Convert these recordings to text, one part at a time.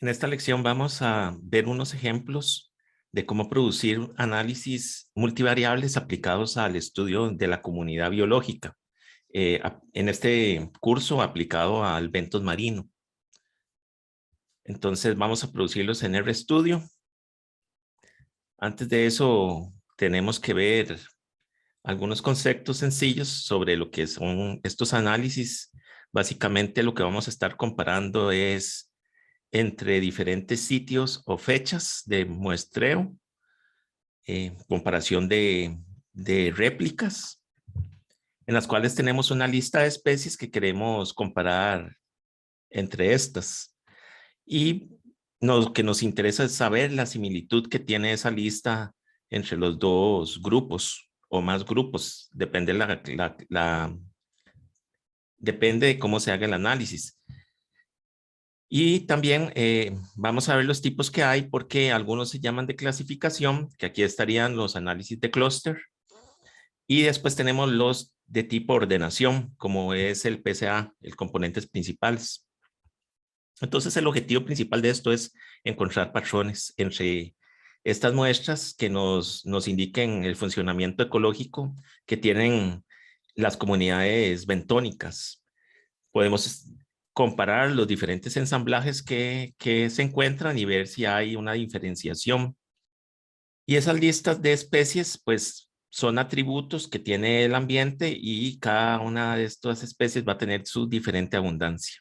En esta lección vamos a ver unos ejemplos de cómo producir análisis multivariables aplicados al estudio de la comunidad biológica. En este curso aplicado al bentos marino. Entonces vamos a producirlos en RStudio. Antes de eso tenemos que ver algunos conceptos sencillos sobre lo que son estos análisis. Básicamente lo que vamos a estar comparando es entre diferentes sitios o fechas de muestreo, comparación de réplicas, en las cuales tenemos una lista de especies que queremos comparar entre estas. Y lo que nos interesa es saber la similitud que tiene esa lista entre los dos grupos o más grupos, depende de cómo se haga el análisis. Y también vamos a ver los tipos que hay, porque algunos se llaman de clasificación, que aquí estarían los análisis de clúster. Y después tenemos los de tipo ordenación, como es el PCA, el componentes principales. Entonces el objetivo principal de esto es encontrar patrones entre estas muestras que nos indiquen el funcionamiento ecológico que tienen las comunidades bentónicas. Podemos comparar los diferentes ensamblajes que se encuentran y ver si hay una diferenciación. Y esas listas de especies, pues, son atributos que tiene el ambiente y cada una de estas especies va a tener su diferente abundancia.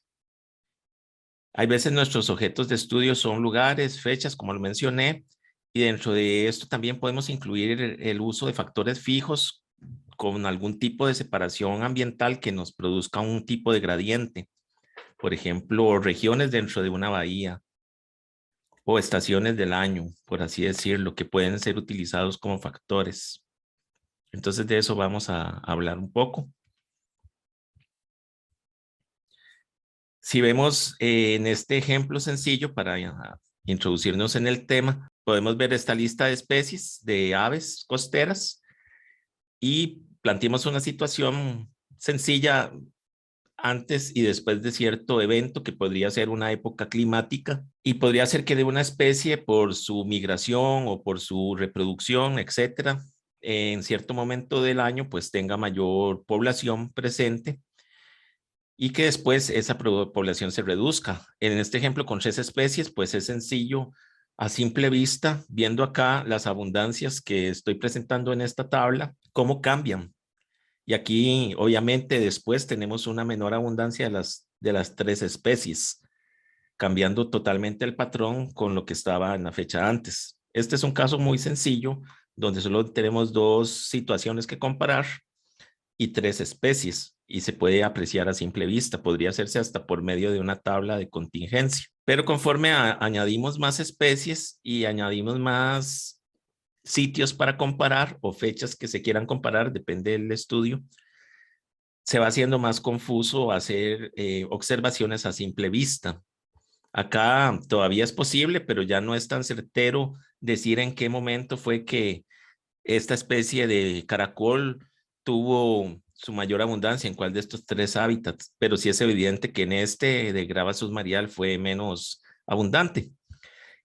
Hay veces nuestros objetos de estudio son lugares, fechas, como lo mencioné, y dentro de esto también podemos incluir el uso de factores fijos con algún tipo de separación ambiental que nos produzca un tipo de gradiente. Por ejemplo, regiones dentro de una bahía o estaciones del año, por así decirlo, que pueden ser utilizados como factores. Entonces de eso vamos a hablar un poco. Si vemos en este ejemplo sencillo para introducirnos en el tema, podemos ver esta lista de especies de aves costeras y planteamos una situación sencilla antes y después de cierto evento que podría ser una época climática y podría ser que de una especie por su migración o por su reproducción, etcétera, en cierto momento del año pues tenga mayor población presente y que después esa población se reduzca. En este ejemplo con 3 especies pues es sencillo a simple vista, viendo acá las abundancias que estoy presentando en esta tabla, cómo cambian. Y aquí, obviamente, después tenemos una menor abundancia de las 3 especies, cambiando totalmente el patrón con lo que estaba en la fecha antes. Este es un caso muy sencillo, donde solo tenemos 2 situaciones que comparar y 3 especies, y se puede apreciar a simple vista. Podría hacerse hasta por medio de una tabla de contingencia. Pero conforme añadimos más especies y añadimos más sitios para comparar o fechas que se quieran comparar, depende del estudio, se va haciendo más confuso hacer observaciones a simple vista. Acá todavía es posible, pero ya no es tan certero decir en qué momento fue que esta especie de caracol tuvo su mayor abundancia, en cuál de estos 3 hábitats, pero sí es evidente que en este de grava submarial fue menos abundante.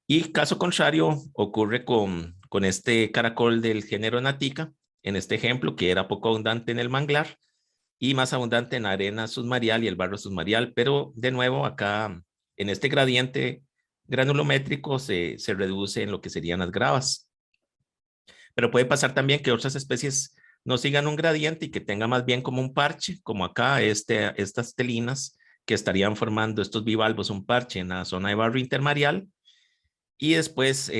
Y caso contrario ocurre con este caracol del género Natica, en este ejemplo, que era poco abundante en el manglar y más abundante en arena submarial y el barro submarial, pero de nuevo acá en este gradiente granulométrico se reduce en lo que serían las gravas. Pero puede pasar también que otras especies no sigan un gradiente y que tenga más bien como un parche, como acá estas telinas que estarían formando estos bivalvos, un parche en la zona de barro intermareal y después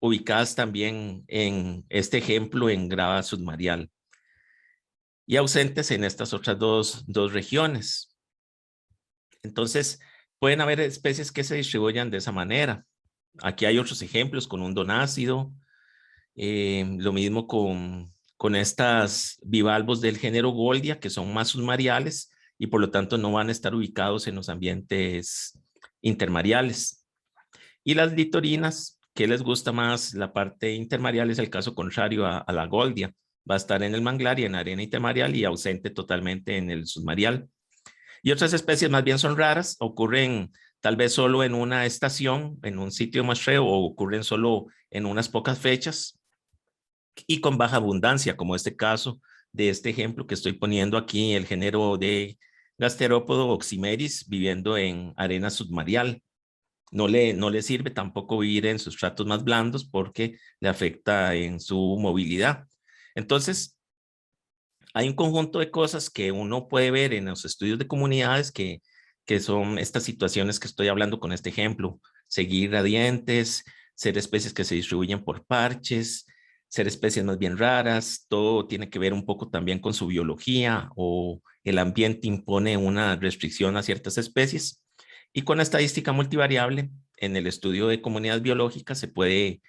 ubicadas también en este ejemplo en grava submarial y ausentes en estas otras dos regiones. Entonces, pueden haber especies que se distribuyan de esa manera. Aquí hay otros ejemplos con un donácido, lo mismo con estas bivalvos del género Goldia, que son más submariales y por lo tanto no van a estar ubicados en los ambientes intermareales. Y las litorinas, que les gusta más la parte intermareal, es el caso contrario a la Goldia. Va a estar en el manglar y en arena intermareal y ausente totalmente en el submarial. Y otras especies más bien son raras, ocurren tal vez solo en una estación, en un sitio de muestreo, o ocurren solo en unas pocas fechas y con baja abundancia, como este caso de este ejemplo que estoy poniendo aquí, el género de gasterópodo Oxymeris viviendo en arena submareal. No le sirve tampoco vivir en sustratos más blandos porque le afecta en su movilidad. Entonces, hay un conjunto de cosas que uno puede ver en los estudios de comunidades que son estas situaciones que estoy hablando con este ejemplo. Seguir gradientes, ser especies que se distribuyen por parches, ser especies más bien raras, todo tiene que ver un poco también con su biología o el ambiente impone una restricción a ciertas especies. Y con la estadística multivariable, en el estudio de comunidades biológicas se puede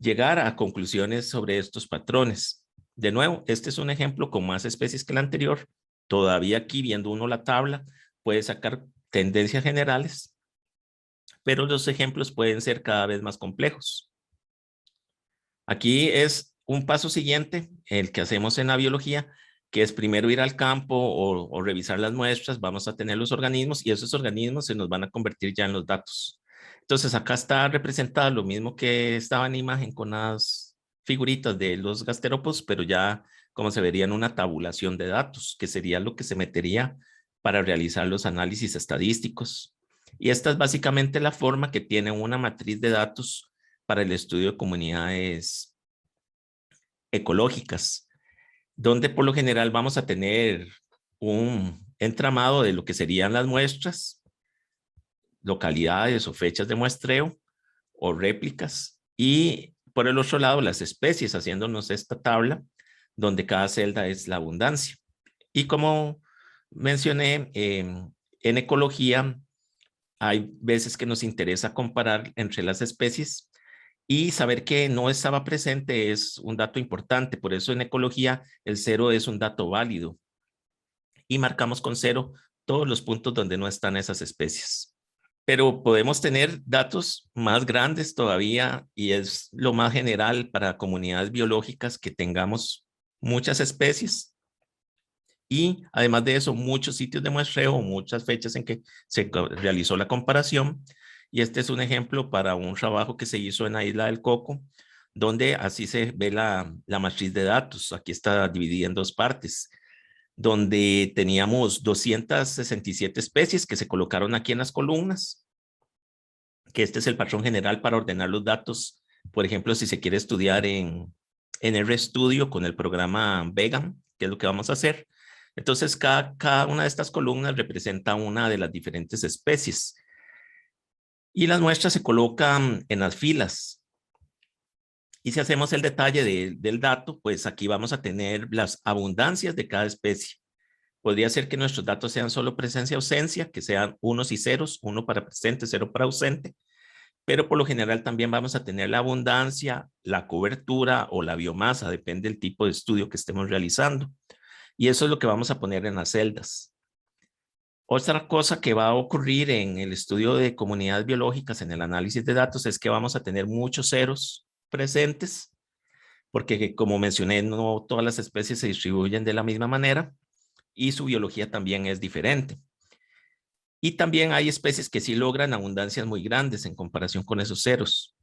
llegar a conclusiones sobre estos patrones. De nuevo, este es un ejemplo con más especies que el anterior. Todavía aquí, viendo uno la tabla, puede sacar tendencias generales, pero los ejemplos pueden ser cada vez más complejos. Aquí es un paso siguiente, el que hacemos en la biología, que es primero ir al campo o revisar las muestras, vamos a tener los organismos y esos organismos se nos van a convertir ya en los datos. Entonces acá está representado lo mismo que estaba en imagen con las figuritas de los gasterópodos, pero ya como se vería en una tabulación de datos, que sería lo que se metería para realizar los análisis estadísticos. Y esta es básicamente la forma que tiene una matriz de datos para el estudio de comunidades ecológicas, donde por lo general vamos a tener un entramado de lo que serían las muestras, localidades o fechas de muestreo o réplicas, y por el otro lado las especies, haciéndonos esta tabla donde cada celda es la abundancia. Y como mencioné, en ecología hay veces que nos interesa comparar entre las especies y saber que no estaba presente es un dato importante. Por eso en ecología el 0 es un dato válido y marcamos con 0 todos los puntos donde no están esas especies. Pero podemos tener datos más grandes todavía y es lo más general para comunidades biológicas que tengamos muchas especies y además de eso muchos sitios de muestreo, muchas fechas en que se realizó la comparación. Y este es un ejemplo para un trabajo que se hizo en la isla del Coco, donde así se ve la matriz de datos. Aquí está dividida en dos partes, donde teníamos 267 especies que se colocaron aquí en las columnas, que este es el patrón general para ordenar los datos. Por ejemplo, si se quiere estudiar en RStudio con el programa Vegan, que es lo que vamos a hacer. Entonces, cada una de estas columnas representa una de las diferentes especies. Y las muestras se colocan en las filas. Y si hacemos el detalle del dato, pues aquí vamos a tener las abundancias de cada especie. Podría ser que nuestros datos sean solo presencia-ausencia, que sean unos y ceros, 1 para presente, 0 para ausente, pero por lo general también vamos a tener la abundancia, la cobertura o la biomasa, depende del tipo de estudio que estemos realizando. Y eso es lo que vamos a poner en las celdas. Otra cosa que va a ocurrir en el estudio de comunidades biológicas, en el análisis de datos, es que vamos a tener muchos ceros presentes, porque como mencioné, no todas las especies se distribuyen de la misma manera y su biología también es diferente. Y también hay especies que sí logran abundancias muy grandes en comparación con esos ceros.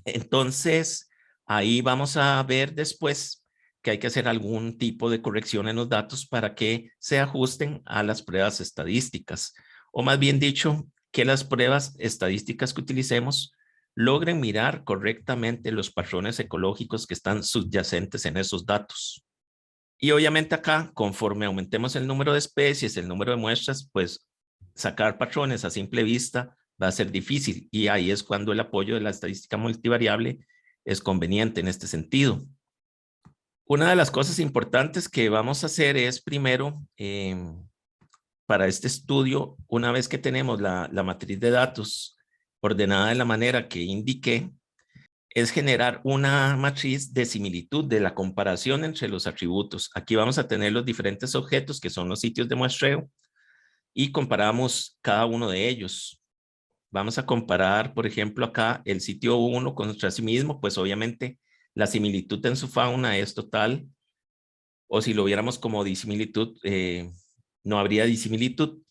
Entonces, ahí vamos a ver después que hay que hacer algún tipo de corrección en los datos para que se ajusten a las pruebas estadísticas, o más bien dicho, que las pruebas estadísticas que utilicemos logren mirar correctamente los patrones ecológicos que están subyacentes en esos datos. Y obviamente acá, conforme aumentemos el número de especies, el número de muestras, pues sacar patrones a simple vista va a ser difícil y ahí es cuando el apoyo de la estadística multivariable es conveniente en este sentido. Una de las cosas importantes que vamos a hacer es primero, para este estudio, una vez que tenemos la matriz de datos ordenada de la manera que indiqué, es generar una matriz de similitud de la comparación entre los atributos. Aquí vamos a tener los diferentes objetos que son los sitios de muestreo y comparamos cada uno de ellos. Vamos a comparar, por ejemplo, acá el sitio 1 contra sí mismo, pues obviamente la similitud en su fauna es total, o si lo viéramos como disimilitud, no habría disimilitud.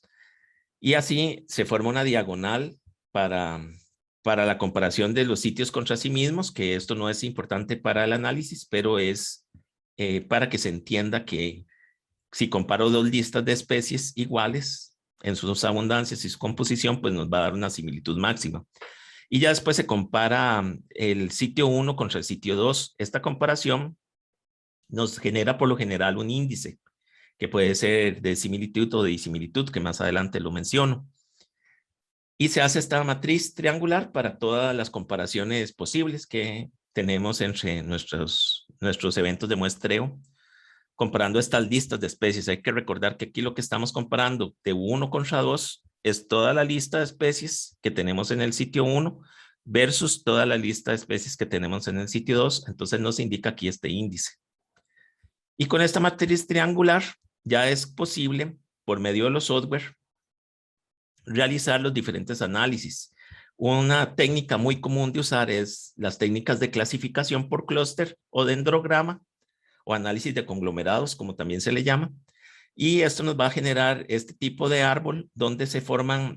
Y así se forma una diagonal para la comparación de los sitios contra sí mismos, que esto no es importante para el análisis, pero es para que se entienda que si comparo dos listas de especies iguales en sus abundancias y su composición, pues nos va a dar una similitud máxima. Y ya después se compara el sitio 1 contra el sitio 2. Esta comparación nos genera por lo general un índice, que puede ser de similitud o de disimilitud, que más adelante lo menciono. Y se hace esta matriz triangular para todas las comparaciones posibles que tenemos entre nuestros eventos de muestreo, comparando estas listas de especies. Hay que recordar que aquí lo que estamos comparando de 1 contra 2 es toda la lista de especies que tenemos en el sitio 1 versus toda la lista de especies que tenemos en el sitio 2. Entonces nos indica aquí este índice. Y con esta matriz triangular ya es posible, por medio de los software, realizar los diferentes análisis. Una técnica muy común de usar es las técnicas de clasificación por clúster o dendrograma, o análisis de conglomerados, como también se le llama. Y esto nos va a generar este tipo de árbol donde se forman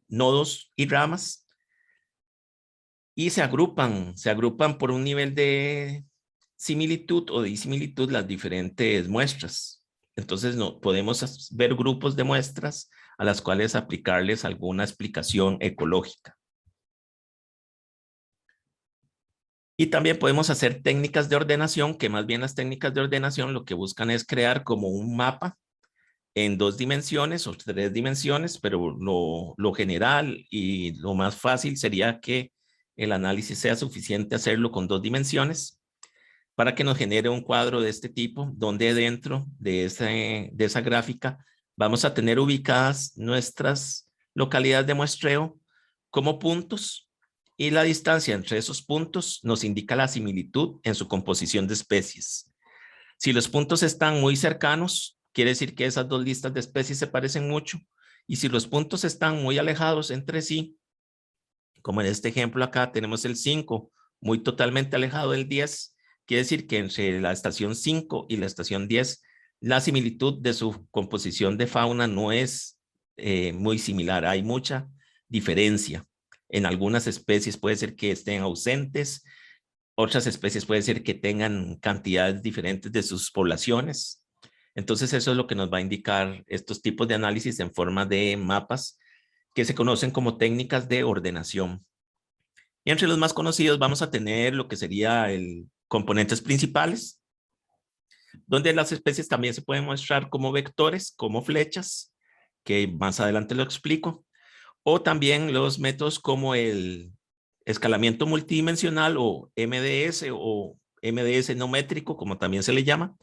nodos y ramas y se agrupan por un nivel de similitud o de disimilitud las diferentes muestras. Entonces podemos ver grupos de muestras a las cuales aplicarles alguna explicación ecológica. Y también podemos hacer técnicas de ordenación, que más bien las técnicas de ordenación lo que buscan es crear como un mapa en 2 dimensiones o 3 dimensiones, pero lo general y lo más fácil sería que el análisis sea suficiente hacerlo con 2 dimensiones para que nos genere un cuadro de este tipo, donde dentro de esa gráfica vamos a tener ubicadas nuestras localidades de muestreo como puntos, y la distancia entre esos puntos nos indica la similitud en su composición de especies. Si los puntos están muy cercanos, quiere decir que esas dos listas de especies se parecen mucho, y si los puntos están muy alejados entre sí, como en este ejemplo acá tenemos el 5 muy totalmente alejado del 10, quiere decir que entre la estación 5 y la estación 10, la similitud de su composición de fauna no es muy similar, hay mucha diferencia. En algunas especies puede ser que estén ausentes, otras especies puede ser que tengan cantidades diferentes de sus poblaciones. Entonces eso es lo que nos va a indicar estos tipos de análisis en forma de mapas que se conocen como técnicas de ordenación. Y entre los más conocidos vamos a tener lo que sería el componentes principales, donde las especies también se pueden mostrar como vectores, como flechas, que más adelante lo explico, o también los métodos como el escalamiento multidimensional o MDS no métrico, como también se le llama,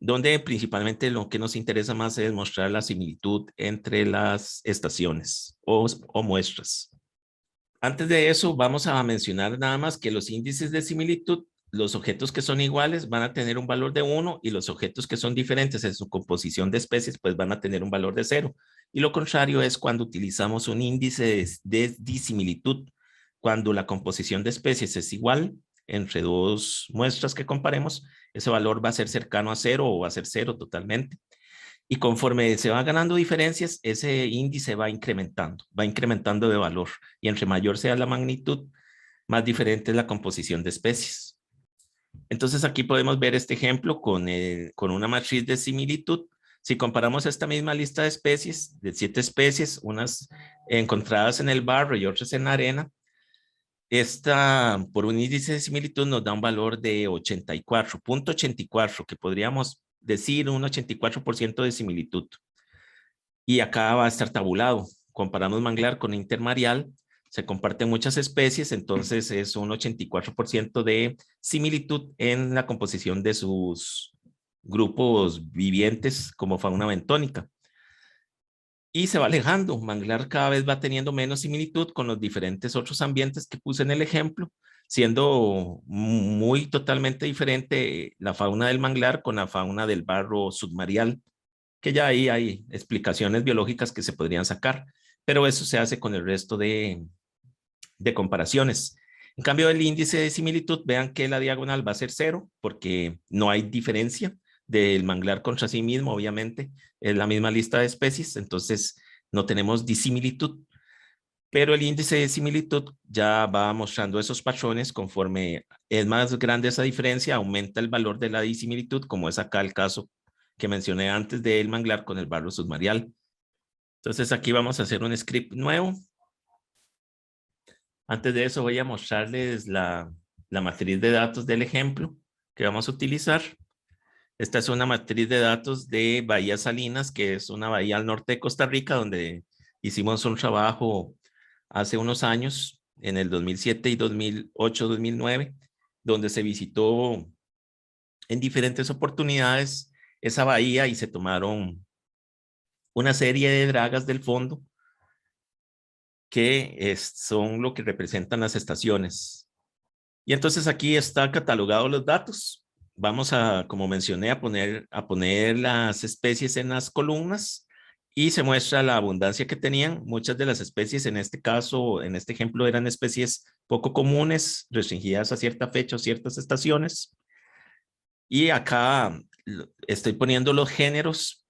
donde principalmente lo que nos interesa más es mostrar la similitud entre las estaciones o muestras. Antes de eso, vamos a mencionar nada más que los índices de similitud, los objetos que son iguales van a tener un valor de 1 y los objetos que son diferentes en su composición de especies pues van a tener un valor de 0. Y lo contrario es cuando utilizamos un índice de disimilitud, cuando la composición de especies es igual entre dos muestras que comparemos, ese valor va a ser cercano a 0 o va a ser 0 totalmente. Y conforme se va ganando diferencias, ese índice va incrementando de valor. Y entre mayor sea la magnitud, más diferente es la composición de especies. Entonces aquí podemos ver este ejemplo con una matriz de similitud. Si comparamos esta misma lista de especies, de 7 especies, unas encontradas en el barro y otras en la arena, esta por un índice de similitud nos da un valor de 84.84, que podríamos decir un 84% de similitud. Y acá va a estar tabulado. Comparamos manglar con intermareal, se comparten muchas especies, entonces es un 84% de similitud en la composición de sus grupos vivientes como fauna bentónica. Y se va alejando, manglar cada vez va teniendo menos similitud con los diferentes otros ambientes que puse en el ejemplo, siendo muy totalmente diferente la fauna del manglar con la fauna del barro submareal, que ya ahí hay explicaciones biológicas que se podrían sacar, pero eso se hace con el resto de comparaciones. En cambio, el índice de similitud, vean que la diagonal va a ser 0 porque no hay diferencia del manglar contra sí mismo, obviamente, es la misma lista de especies, entonces no tenemos disimilitud, pero el índice de similitud ya va mostrando esos patrones. Conforme es más grande esa diferencia, aumenta el valor de la disimilitud, como es acá el caso que mencioné antes del manglar con el barro submareal. Entonces aquí vamos a hacer un script nuevo. Antes de eso voy a mostrarles la matriz de datos del ejemplo que vamos a utilizar. Esta es una matriz de datos de Bahía Salinas, que es una bahía al norte de Costa Rica, donde hicimos un trabajo hace unos años, en el 2007 y 2008-2009, donde se visitó en diferentes oportunidades esa bahía y se tomaron una serie de dragas del fondo que son lo que representan las estaciones. Y entonces aquí está catalogado los datos. Vamos a, como mencioné, a poner las especies en las columnas y se muestra la abundancia que tenían. Muchas de las especies en este caso, en este ejemplo, eran especies poco comunes, restringidas a cierta fecha o ciertas estaciones. Y acá estoy poniendo los géneros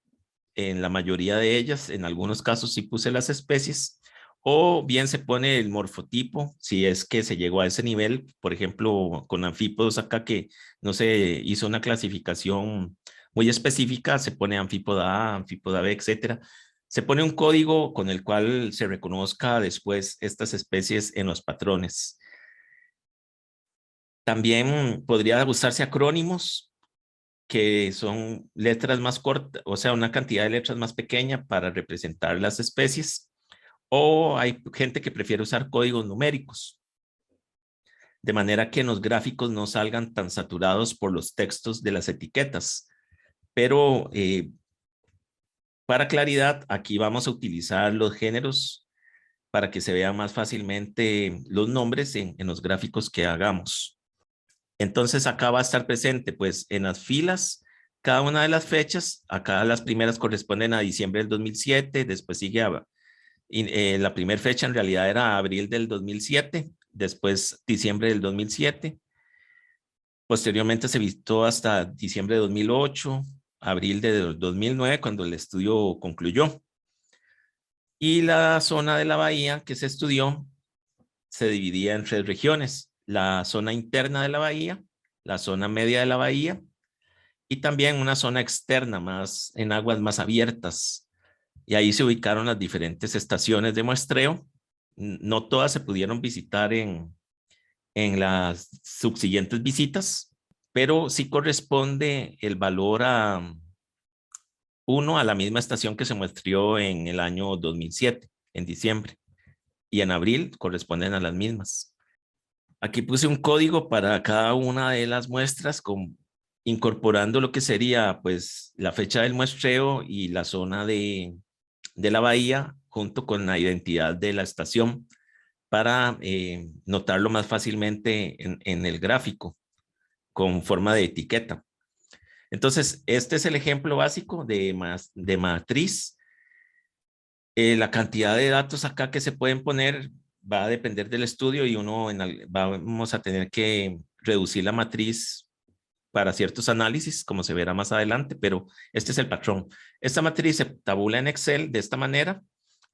en la mayoría de ellas. En algunos casos sí puse las especies, o bien se pone el morfotipo, si es que se llegó a ese nivel. Por ejemplo, con anfípodos acá que no se hizo una clasificación muy específica, se pone anfípoda A, anfípoda B, etcétera. Se pone un código con el cual se reconozca después estas especies en los patrones. También podría usarse acrónimos, que son letras más cortas, o sea, una cantidad de letras más pequeña para representar las especies. O hay gente que prefiere usar códigos numéricos, de manera que los gráficos no salgan tan saturados por los textos de las etiquetas. Pero para claridad, aquí vamos a utilizar los géneros para que se vean más fácilmente los nombres en los gráficos que hagamos. Entonces acá va a estar presente, pues, en las filas, cada una de las fechas. Acá las primeras corresponden a diciembre del 2007, después sigue la primera fecha en realidad era abril del 2007, después diciembre del 2007, posteriormente se visitó hasta diciembre de 2008, abril de 2009, cuando el estudio concluyó. Y la zona de la bahía que se estudió se dividía en 3 regiones: la zona interna de la bahía, la zona media de la bahía y también una zona externa, más en aguas más abiertas. Y ahí se ubicaron las diferentes estaciones de muestreo. No todas se pudieron visitar en las subsiguientes visitas, pero sí corresponde el valor a uno a la misma estación que se muestreó en el año 2007, en diciembre, y en abril corresponden a las mismas. Aquí puse un código para cada una de las muestras, incorporando lo que sería pues la fecha del muestreo y la zona de la bahía junto con la identidad de la estación, para notarlo más fácilmente en el gráfico con forma de etiqueta. Entonces, este es el ejemplo básico de matriz. La cantidad de datos acá que se pueden poner va a depender del estudio, y vamos a tener que reducir la matriz para ciertos análisis, como se verá más adelante, pero este es el patrón. Esta matriz se tabula en Excel de esta manera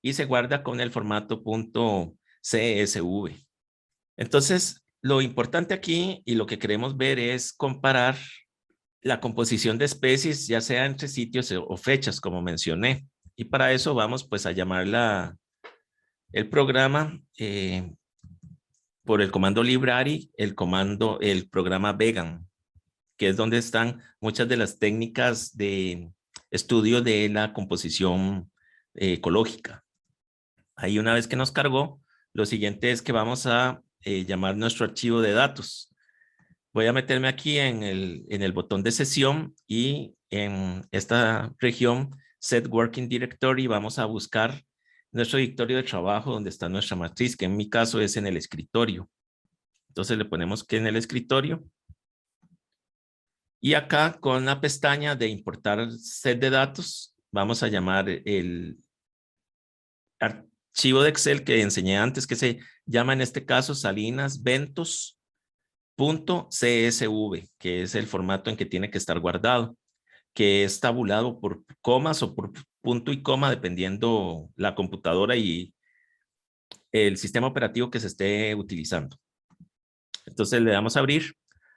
y se guarda con el formato .csv. Entonces, lo importante aquí y lo que queremos ver es comparar la composición de especies, ya sea entre sitios o fechas, como mencioné. Y para eso vamos pues a llamar el programa por el comando library, el programa vegan, que es donde están muchas de las técnicas de estudio de la composición ecológica. Ahí, una vez que nos cargó, lo siguiente es que vamos a llamar nuestro archivo de datos. Voy a meterme aquí en el botón de sesión, y en esta región Set Working Directory vamos a buscar nuestro directorio de trabajo donde está nuestra matriz, que en mi caso es en el escritorio. Entonces le ponemos que en el escritorio. Y acá con la pestaña de importar set de datos, vamos a llamar el archivo de Excel que enseñé antes, que se llama en este caso Salinas Ventos.csv, que es el formato en que tiene que estar guardado. que es tabulado por comas o por punto y coma, dependiendo la computadora y el sistema operativo que se esté utilizando. Entonces le damos a abrir.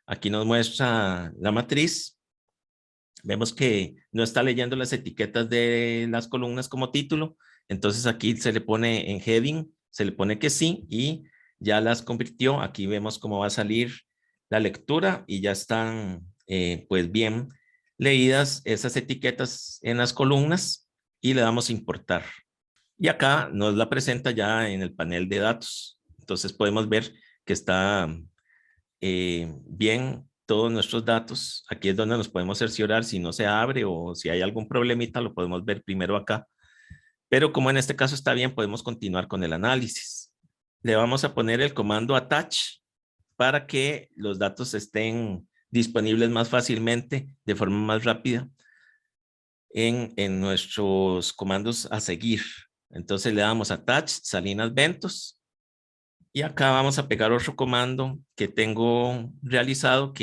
Aquí nos muestra la matriz. Vemos que no está leyendo las etiquetas de las columnas como título. Entonces aquí se le pone en heading, se le pone que sí y ya las convirtió. Aquí vemos cómo va a salir la lectura y ya están pues bien leídas esas etiquetas en las columnas y le damos a importar. Y acá nos la presenta ya en el panel de datos. Entonces podemos ver que está bien todos nuestros datos. Aquí es donde nos podemos cerciorar si no se abre o si hay algún problemita, lo podemos ver primero acá. Pero como en este caso está bien, podemos continuar con el análisis. Le vamos a poner el comando attach para que los datos estén disponibles más fácilmente, de forma más rápida, en nuestros comandos a seguir. Entonces le damos attach Salinas Ventos y acá vamos a pegar otro comando que tengo realizado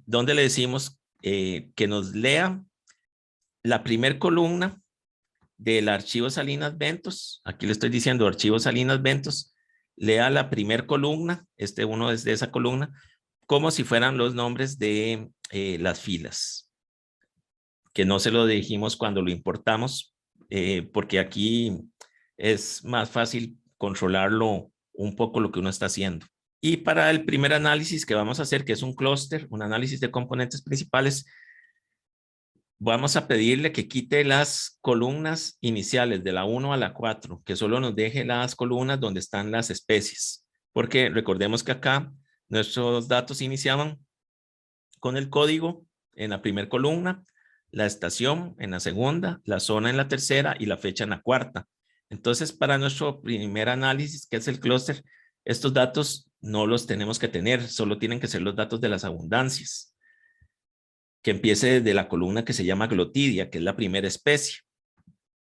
donde le decimos que nos lea la primer columna del archivo Salinas Ventos. Aquí le estoy diciendo archivo Salinas Ventos. Lea la primer columna, uno es de esa columna, como si fueran los nombres de las filas, que no se lo dijimos cuando lo importamos, porque aquí es más fácil controlarlo un poco lo que uno está haciendo. Y para el primer análisis que vamos a hacer, que es un clúster, un análisis de componentes principales, vamos a pedirle que quite las columnas iniciales de la 1 a la 4, que solo nos deje las columnas donde están las especies, porque recordemos que acá nuestros datos iniciaban con el código en la primera columna, la estación en la segunda, la zona en la tercera y la fecha en la cuarta. Entonces, para nuestro primer análisis, que es el clúster, estos datos no los tenemos que tener, solo tienen que ser los datos de las abundancias, que empiece desde la columna que se llama glotidia, que es la primera especie.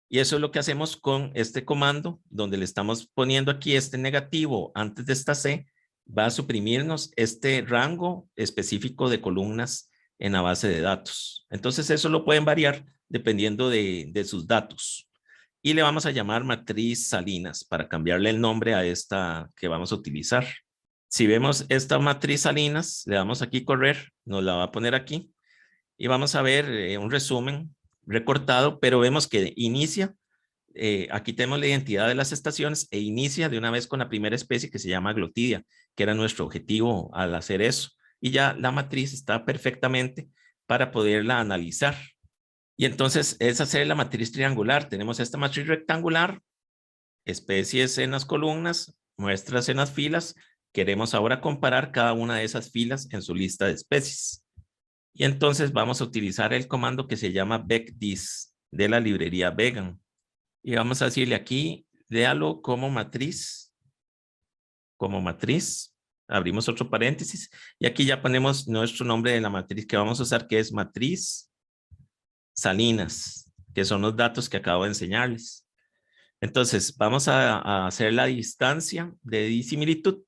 Y eso es lo que hacemos con este comando, donde le estamos poniendo aquí este negativo antes de esta C, va a suprimirnos este rango específico de columnas en la base de datos. Entonces eso lo pueden variar dependiendo de sus datos. Y le vamos a llamar matriz Salinas para cambiarle el nombre a esta que vamos a utilizar. Si vemos esta matriz Salinas, le damos aquí correr, nos la va a poner aquí y vamos a ver un resumen recortado, pero vemos que inicia, aquí tenemos la identidad de las estaciones e inicia de una vez con la primera especie que se llama glotidia, que era nuestro objetivo al hacer eso. Y ya la matriz está perfectamente para poderla analizar. Y entonces es hacer la matriz triangular. Tenemos esta matriz rectangular, especies en las columnas, muestras en las filas. Queremos ahora comparar cada una de esas filas en su lista de especies. Y entonces vamos a utilizar el comando que se llama vecdis de la librería Vegan. Y vamos a decirle aquí, léalo como matriz. Abrimos otro paréntesis. Y aquí ya ponemos nuestro nombre de la matriz que vamos a usar, que es matriz Salinas, que son los datos que acabo de enseñarles. Entonces, vamos a hacer la distancia de disimilitud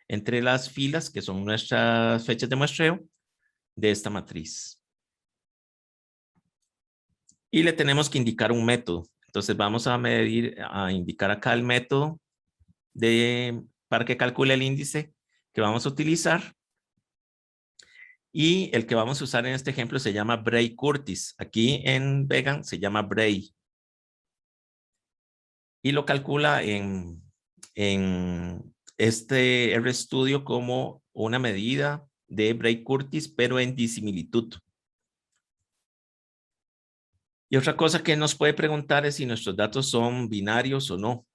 entre las filas, que son nuestras fechas de muestreo, de esta matriz. Y le tenemos que indicar un método. Entonces vamos a indicar acá el método para que calcule el índice que vamos a utilizar. Y el que vamos a usar en este ejemplo se llama Bray-Curtis. Aquí en Vegan se llama Bray. Y lo calcula en este RStudio como una medida de Bray-Curtis, pero en disimilitud. Y otra cosa que nos puede preguntar es si nuestros datos son binarios o no.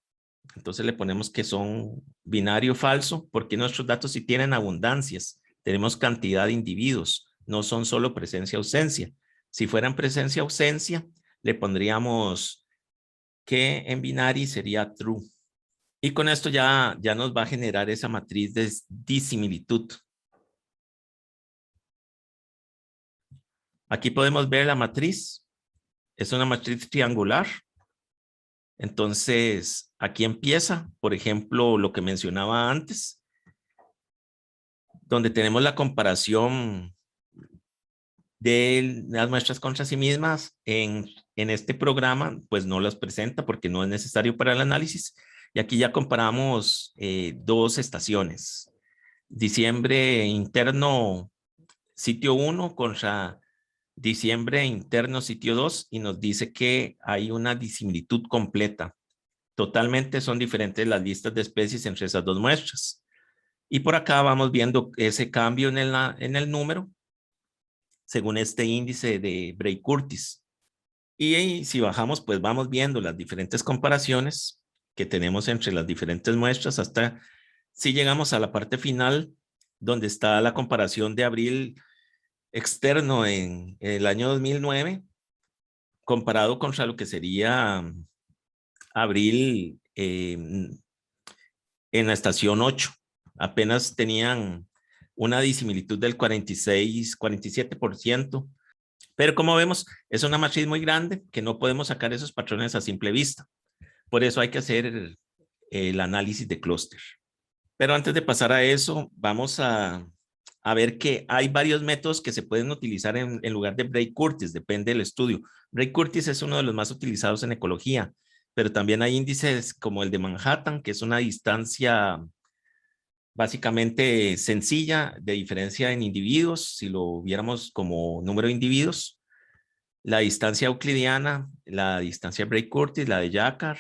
Entonces le ponemos que son binario falso, porque nuestros datos sí tienen abundancias. Tenemos cantidad de individuos, no son solo presencia-ausencia. Si fueran presencia-ausencia, le pondríamos que en binario sería true. Y con esto ya nos va a generar esa matriz de disimilitud. Aquí podemos ver la matriz. Es una matriz triangular. Entonces, aquí empieza, por ejemplo, lo que mencionaba antes, donde tenemos la comparación de las muestras contra sí mismas en este programa, pues no las presenta porque no es necesario para el análisis. Y aquí ya comparamos dos estaciones. Diciembre interno sitio 1 contra diciembre interno sitio 2 y nos dice que hay una disimilitud completa. Totalmente son diferentes las listas de especies entre esas dos muestras. Y por acá vamos viendo ese cambio en el número según este índice de Bray-Curtis. Y si bajamos, pues vamos viendo las diferentes comparaciones que tenemos entre las diferentes muestras hasta si llegamos a la parte final donde está la comparación de abril externo en el año 2009 comparado contra lo que sería abril en la estación 8. Apenas tenían una disimilitud del 46, 47%. Pero como vemos, es una matriz muy grande que no podemos sacar esos patrones a simple vista. Por eso hay que hacer el análisis de clúster. Pero antes de pasar a eso, vamos a ver que hay varios métodos que se pueden utilizar en lugar de Bray-Curtis, depende del estudio. Bray-Curtis es uno de los más utilizados en ecología, pero también hay índices como el de Manhattan, que es una distancia básicamente sencilla de diferencia en individuos, si lo viéramos como número de individuos. La distancia euclidiana, la distancia Bray-Curtis, la de Jacquard,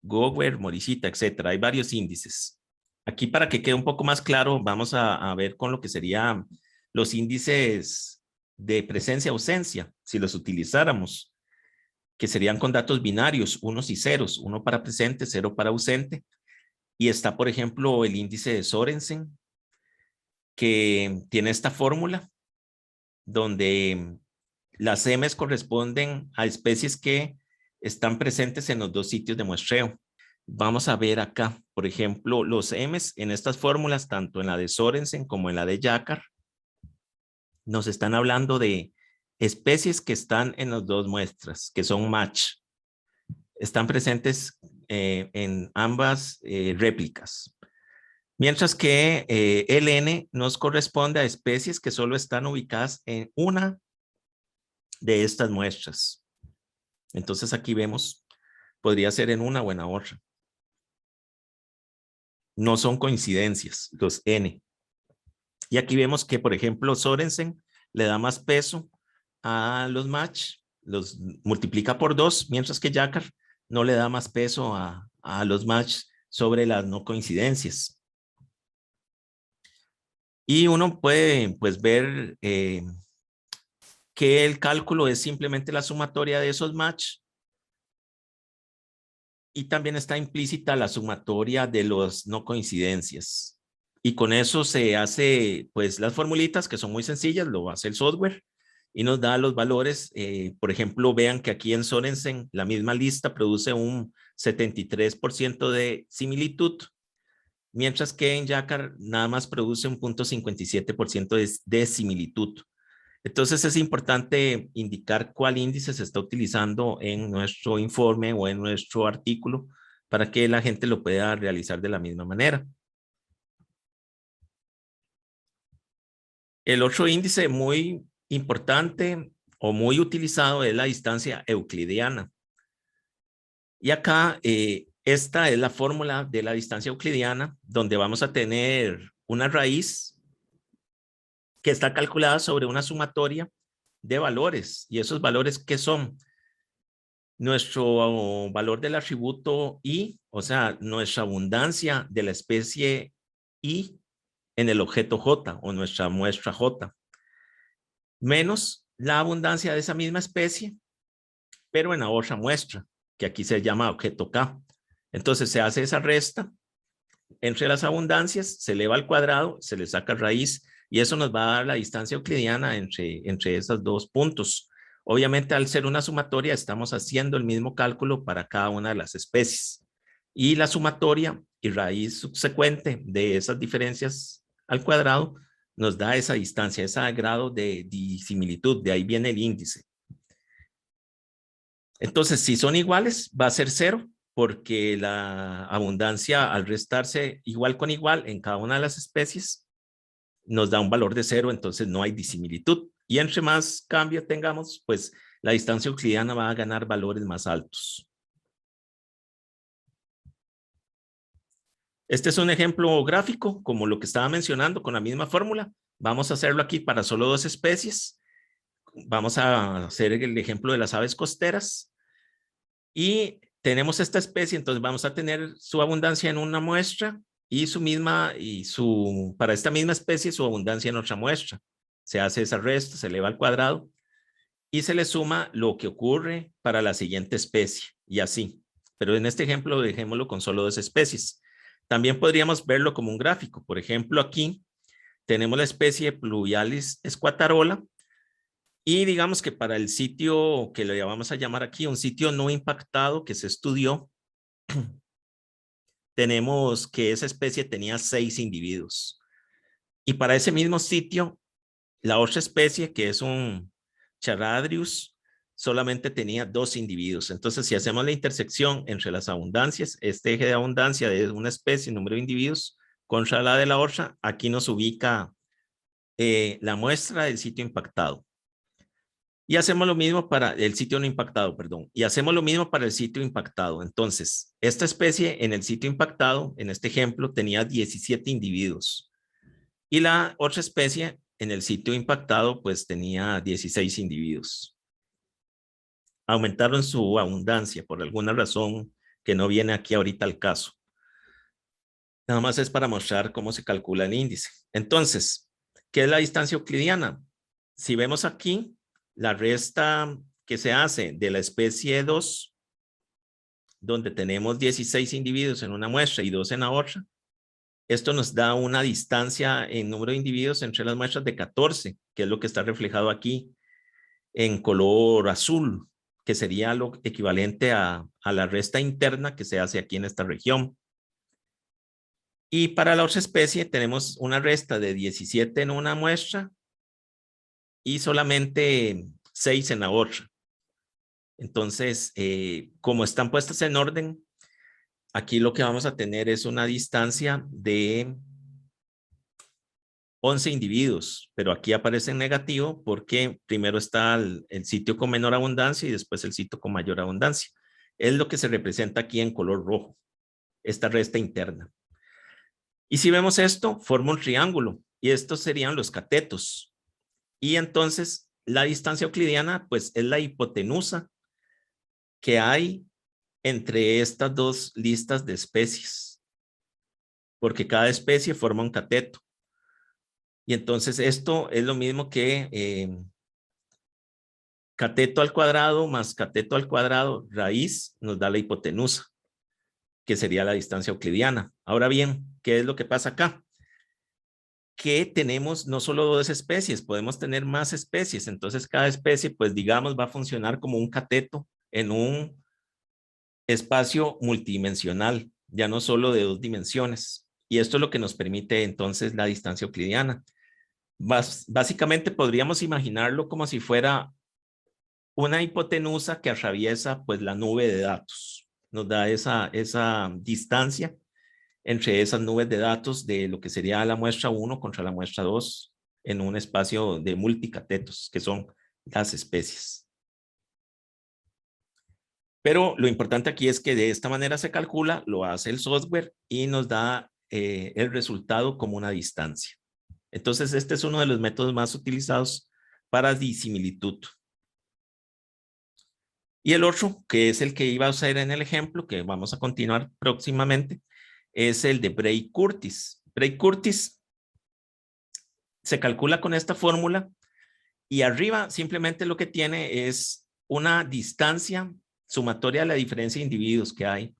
Gower, Morishita, etcétera. Hay varios índices. Aquí para que quede un poco más claro, vamos a ver con lo que serían los índices de presencia-ausencia, si los utilizáramos, que serían con datos binarios, unos y ceros, uno para presente, cero para ausente. Y está, por ejemplo, el índice de Sorensen, que tiene esta fórmula, donde las M's corresponden a especies que están presentes en los dos sitios de muestreo. Vamos a ver acá, por ejemplo, los M's en estas fórmulas, tanto en la de Sorensen como en la de Jacquard, nos están hablando de especies que están en las dos muestras, que son match. Están presentes en ambas réplicas. Mientras que el N nos corresponde a especies que solo están ubicadas en una de estas muestras. Entonces aquí vemos, podría ser en una o en la otra. No son coincidencias, los N. Y aquí vemos que, por ejemplo, Sorensen le da más peso a los match, los multiplica por 2, mientras que Jacquard no le da más peso a los match sobre las no coincidencias. Y uno puede pues ver que el cálculo es simplemente la sumatoria de esos match y también está implícita la sumatoria de los no coincidencias. Y con eso se hace pues las formulitas que son muy sencillas, lo hace el software y nos da los valores. Por ejemplo, vean que aquí en Sorensen la misma lista produce un 73% de similitud, mientras que en Jacquard nada más produce un 0.57% de similitud. Entonces es importante indicar cuál índice se está utilizando en nuestro informe o en nuestro artículo para que la gente lo pueda realizar de la misma manera. El otro índice muy importante o muy utilizado es la distancia euclidiana. Y acá esta es la fórmula de la distancia euclidiana, donde vamos a tener una raíz que está calculada sobre una sumatoria de valores. ¿Y esos valores qué son? Nuestro valor del atributo I, o sea, nuestra abundancia de la especie I en el objeto J o nuestra muestra J, menos la abundancia de esa misma especie, pero en la otra muestra, que aquí se llama objeto K. Entonces se hace esa resta entre las abundancias, se eleva al cuadrado, se le saca raíz y eso nos va a dar la distancia euclidiana entre esos dos puntos. Obviamente, al ser una sumatoria, estamos haciendo el mismo cálculo para cada una de las especies. Y la sumatoria y raíz subsecuente de esas diferencias al cuadrado nos da esa distancia, ese grado de disimilitud, de ahí viene el índice. Entonces, si son iguales, va a ser 0, porque la abundancia al restarse igual con igual en cada una de las especies nos da un valor de 0, entonces no hay disimilitud. Y entre más cambio tengamos, pues la distancia euclidiana va a ganar valores más altos. Este es un ejemplo gráfico, como lo que estaba mencionando, con la misma fórmula. Vamos a hacerlo aquí para solo 2 especies. Vamos a hacer el ejemplo de las aves costeras. Y tenemos esta especie, entonces vamos a tener su abundancia en una muestra y para esta misma especie su abundancia en otra muestra. Se hace esa resta, se eleva al cuadrado y se le suma lo que ocurre para la siguiente especie y así. Pero en este ejemplo dejémoslo con solo 2 especies. También podríamos verlo como un gráfico. Por ejemplo, aquí tenemos la especie Pluvialis squatarola y digamos que para el sitio que le vamos a llamar aquí, un sitio no impactado que se estudió, tenemos que esa especie tenía 6 individuos. Y para ese mismo sitio, la otra especie, que es un Charadrius, solamente tenía 2 individuos. Entonces, si hacemos la intersección entre las abundancias, este eje de abundancia de una especie, número de individuos, contra la de la otra, aquí nos ubica la muestra del sitio impactado. Y hacemos lo mismo para el sitio no impactado, perdón. Y hacemos lo mismo para el sitio impactado. Entonces, esta especie en el sitio impactado, en este ejemplo, tenía 17 individuos. Y la otra especie en el sitio impactado, pues tenía 16 individuos. Aumentaron su abundancia por alguna razón que no viene aquí ahorita al caso. Nada más es para mostrar cómo se calcula el índice. Entonces, ¿qué es la distancia euclidiana? Si vemos aquí, la resta que se hace de la especie 2, donde tenemos 16 individuos en una muestra y 2 en la otra, esto nos da una distancia en número de individuos entre las muestras de 14, que es lo que está reflejado aquí en color azul, que sería lo equivalente a la resta interna que se hace aquí en esta región. Y para la otra especie tenemos una resta de 17 en una muestra y solamente 6 en la otra. Entonces, como están puestas en orden, aquí lo que vamos a tener es una distancia de 11 individuos, pero aquí aparece en negativo porque primero está el sitio con menor abundancia y después el sitio con mayor abundancia. Es lo que se representa aquí en color rojo, esta resta interna. Y si vemos esto, forma un triángulo y estos serían los catetos. Y entonces la distancia euclidiana pues es la hipotenusa que hay entre estas 2 listas de especies, porque cada especie forma un cateto. Y entonces esto es lo mismo que cateto al cuadrado más cateto al cuadrado raíz nos da la hipotenusa, que sería la distancia euclidiana. Ahora bien, ¿qué es lo que pasa acá? Que tenemos no solo 2 especies, podemos tener más especies. Entonces cada especie, pues digamos, va a funcionar como un cateto en un espacio multidimensional, ya no solo de 2 dimensiones. Y esto es lo que nos permite entonces la distancia euclidiana. Básicamente podríamos imaginarlo como si fuera una hipotenusa que atraviesa pues la nube de datos. Nos da esa distancia entre esas nubes de datos de lo que sería la muestra 1 contra la muestra 2 en un espacio de multicatetos, que son las especies. Pero lo importante aquí es que de esta manera se calcula, lo hace el software y nos da el resultado como una distancia. Entonces, este es uno de los métodos más utilizados para disimilitud. Y el otro, que es el que iba a usar en el ejemplo, que vamos a continuar próximamente, es el de Bray-Curtis. Bray-Curtis se calcula con esta fórmula y arriba simplemente lo que tiene es una distancia sumatoria de la diferencia de individuos que hay.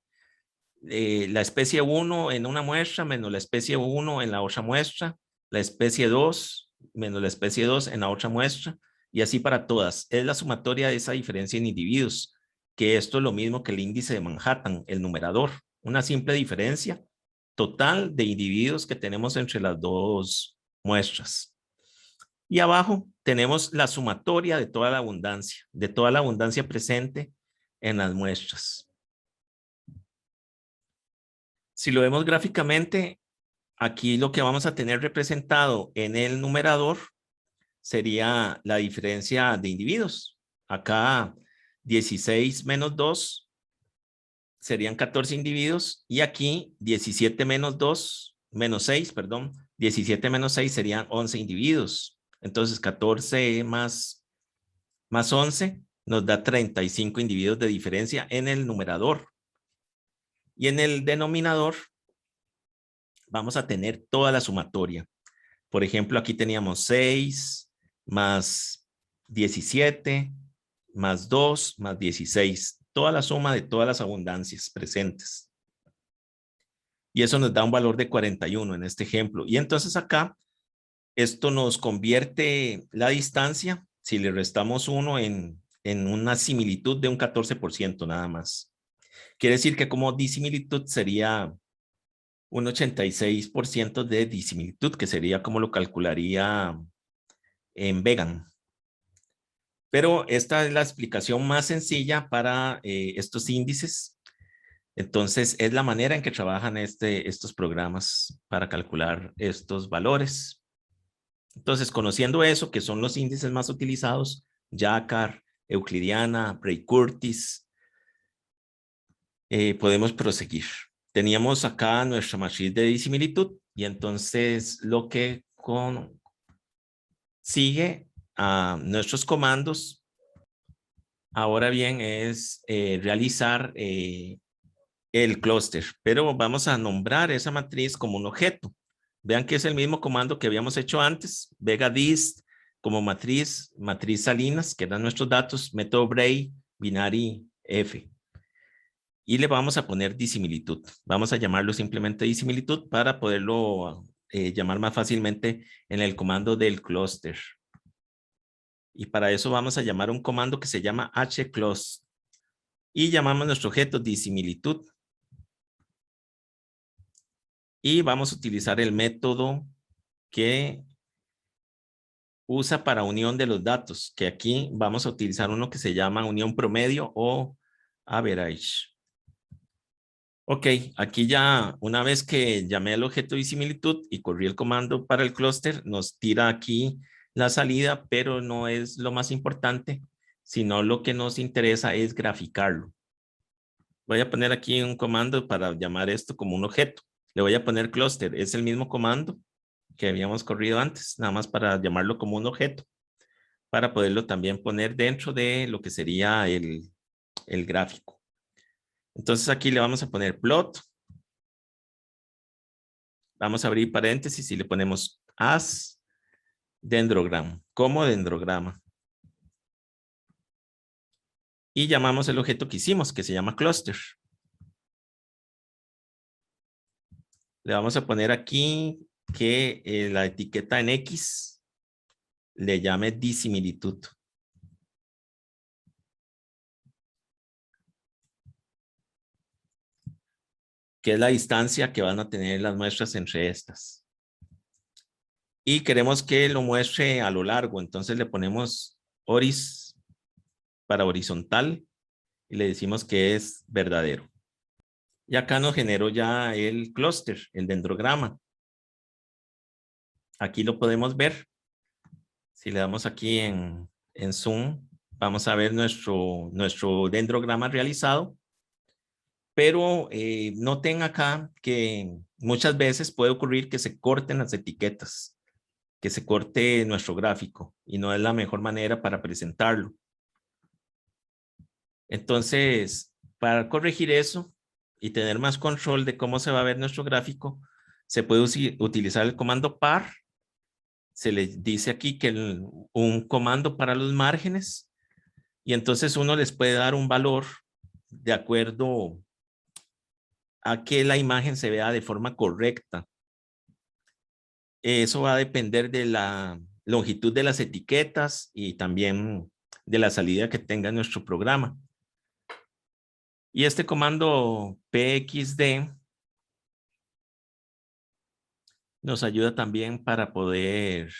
La especie 1 en una muestra menos la especie 1 en la otra muestra, la especie 2 menos la especie 2 en la otra muestra, y así para todas. Es la sumatoria de esa diferencia en individuos, que esto es lo mismo que el índice de Manhattan, el numerador, una simple diferencia total de individuos que tenemos entre las 2 muestras. Y abajo tenemos la sumatoria de toda la abundancia presente en las muestras. Si lo vemos gráficamente, aquí lo que vamos a tener representado en el numerador sería la diferencia de individuos. Acá 16 menos 2 serían 14 individuos y aquí 17 menos 2, menos 6, perdón, 17 menos 6 serían 11 individuos. Entonces 14 más 11 nos da 35 individuos de diferencia en el numerador. Y en el denominador vamos a tener toda la sumatoria. Por ejemplo, aquí teníamos 6 más 17 más 2 más 16. Toda la suma de todas las abundancias presentes. Y eso nos da un valor de 41 en este ejemplo. Y entonces acá, esto nos convierte la distancia, si le restamos 1 en una similitud de un 14% nada más. Quiere decir que como disimilitud sería un 86% de disimilitud, que sería como lo calcularía en Vegan. Pero esta es la explicación más sencilla para estos índices. Entonces, es la manera en que trabajan estos programas para calcular estos valores. Entonces, conociendo eso, que son los índices más utilizados, Jacquard, Euclidiana, Bray-Curtis, podemos proseguir. Teníamos acá nuestra matriz de disimilitud y entonces lo que sigue a nuestros comandos ahora bien es realizar el clúster, pero vamos a nombrar esa matriz como un objeto. Vean que es el mismo comando que habíamos hecho antes, vegadist como matriz Salinas, que eran nuestros datos, método Bray, binary F. Y le vamos a poner disimilitud. Vamos a llamarlo simplemente disimilitud para poderlo llamar más fácilmente en el comando del clúster. Y para eso vamos a llamar un comando que se llama hclust. Y llamamos nuestro objeto disimilitud. Y vamos a utilizar el método que usa para unión de los datos, que aquí vamos a utilizar uno que se llama unión promedio o average. Ok, aquí ya una vez que llamé al objeto disimilitud y corrí el comando para el clúster, nos tira aquí la salida, pero no es lo más importante, sino lo que nos interesa es graficarlo. Voy a poner aquí un comando para llamar esto como un objeto. Le voy a poner clúster, es el mismo comando que habíamos corrido antes, nada más para llamarlo como un objeto, para poderlo también poner dentro de lo que sería el gráfico. Entonces aquí le vamos a poner plot. Vamos a abrir paréntesis y le ponemos as dendrogram, como dendrograma. Y llamamos el objeto que hicimos, que se llama cluster. Le vamos a poner aquí que la etiqueta en X le llame disimilitud. Que es la distancia que van a tener las muestras entre estas. Y queremos que lo muestre a lo largo, entonces le ponemos horis para horizontal y le decimos que es verdadero. Y acá nos generó ya el clúster, el dendrograma. Aquí lo podemos ver. Si le damos aquí en zoom, vamos a ver nuestro dendrograma realizado. Pero noten acá que muchas veces puede ocurrir que se corten las etiquetas, que se corte nuestro gráfico y no es la mejor manera para presentarlo. Entonces, para corregir eso y tener más control de cómo se va a ver nuestro gráfico, se puede utilizar el comando par. Se le dice aquí que un comando para los márgenes y entonces uno les puede dar un valor de acuerdo a que la imagen se vea de forma correcta. Eso va a depender de la longitud de las etiquetas y también de la salida que tenga nuestro programa. Y este comando pxd nos ayuda también para poder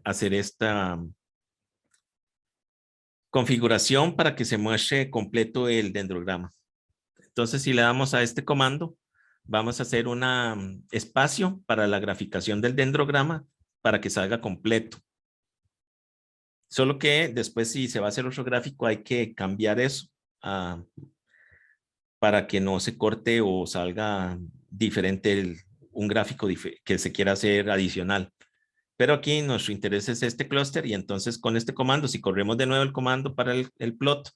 hacer esta configuración para que se muestre completo el dendrograma. Entonces, si le damos a este comando, vamos a hacer un espacio para la graficación del dendrograma para que salga completo. Solo que después si se va a hacer otro gráfico hay que cambiar eso para que no se corte o salga diferente un gráfico que se quiera hacer adicional. Pero aquí nuestro interés es este clúster y entonces con este comando, si corremos de nuevo el comando para el plot,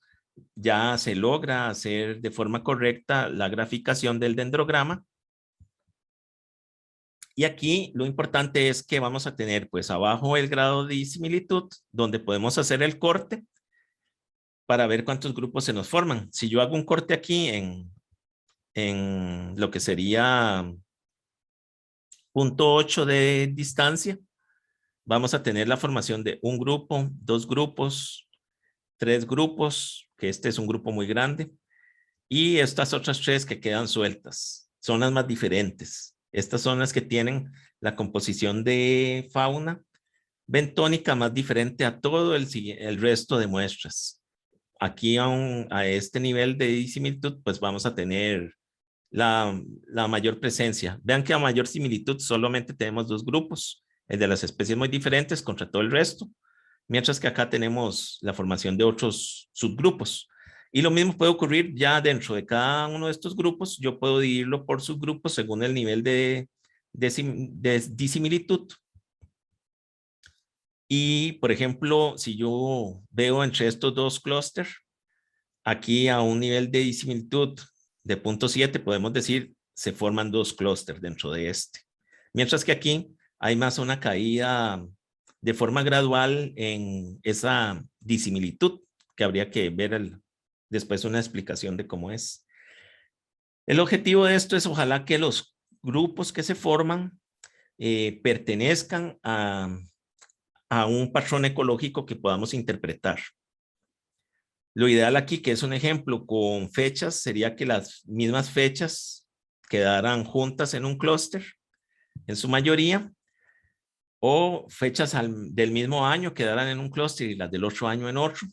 ya se logra hacer de forma correcta la graficación del dendrograma. Y aquí lo importante es que vamos a tener pues abajo el grado de disimilitud, donde podemos hacer el corte para ver cuántos grupos se nos forman. Si yo hago un corte aquí en lo que sería 0.8 de distancia, vamos a tener la formación de un grupo, dos grupos, tres grupos, que este es un grupo muy grande, y estas otras tres que quedan sueltas. Son las más diferentes. Estas son las que tienen la composición de fauna bentónica más diferente a todo el resto de muestras. Aquí a este nivel de disimilitud, pues vamos a tener la mayor presencia. Vean que a mayor similitud solamente tenemos dos grupos, el de las especies muy diferentes contra todo el resto, mientras que acá tenemos la formación de otros subgrupos. Y lo mismo puede ocurrir ya dentro de cada uno de estos grupos. Yo puedo dividirlo por subgrupos según el nivel de disimilitud. Y, por ejemplo, si yo veo entre estos dos clústeres, aquí a un nivel de disimilitud de 0.7, podemos decir, se forman dos clústeres dentro de este. Mientras que aquí hay más una caída de forma gradual en esa disimilitud, que habría que ver después una explicación de cómo es. El objetivo de esto es ojalá que los grupos que se forman pertenezcan a un patrón ecológico que podamos interpretar. Lo ideal aquí, que es un ejemplo con fechas, sería que las mismas fechas quedaran juntas en un clúster, en su mayoría, o fechas del mismo año quedaran en un clúster y las del otro año en otro,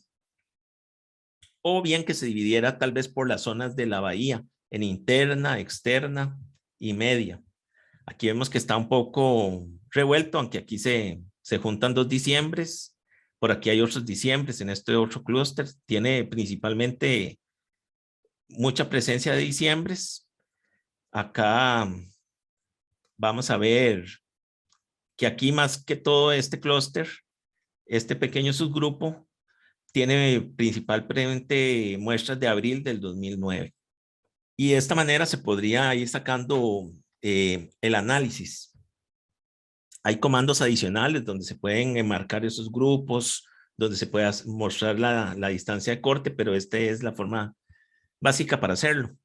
o bien que se dividiera tal vez por las zonas de la bahía, en interna, externa y media. Aquí vemos que está un poco revuelto, aunque aquí se juntan dos diciembres. Por aquí hay otros diciembres en este otro clúster. Tiene principalmente mucha presencia de diciembres. Acá vamos a ver que aquí más que todo este clúster, este pequeño subgrupo, tiene principalmente muestras de abril del 2009. Y de esta manera se podría ir sacando el análisis. Hay comandos adicionales donde se pueden enmarcar esos grupos, donde se puede mostrar la distancia de corte, pero esta es la forma básica para hacerlo.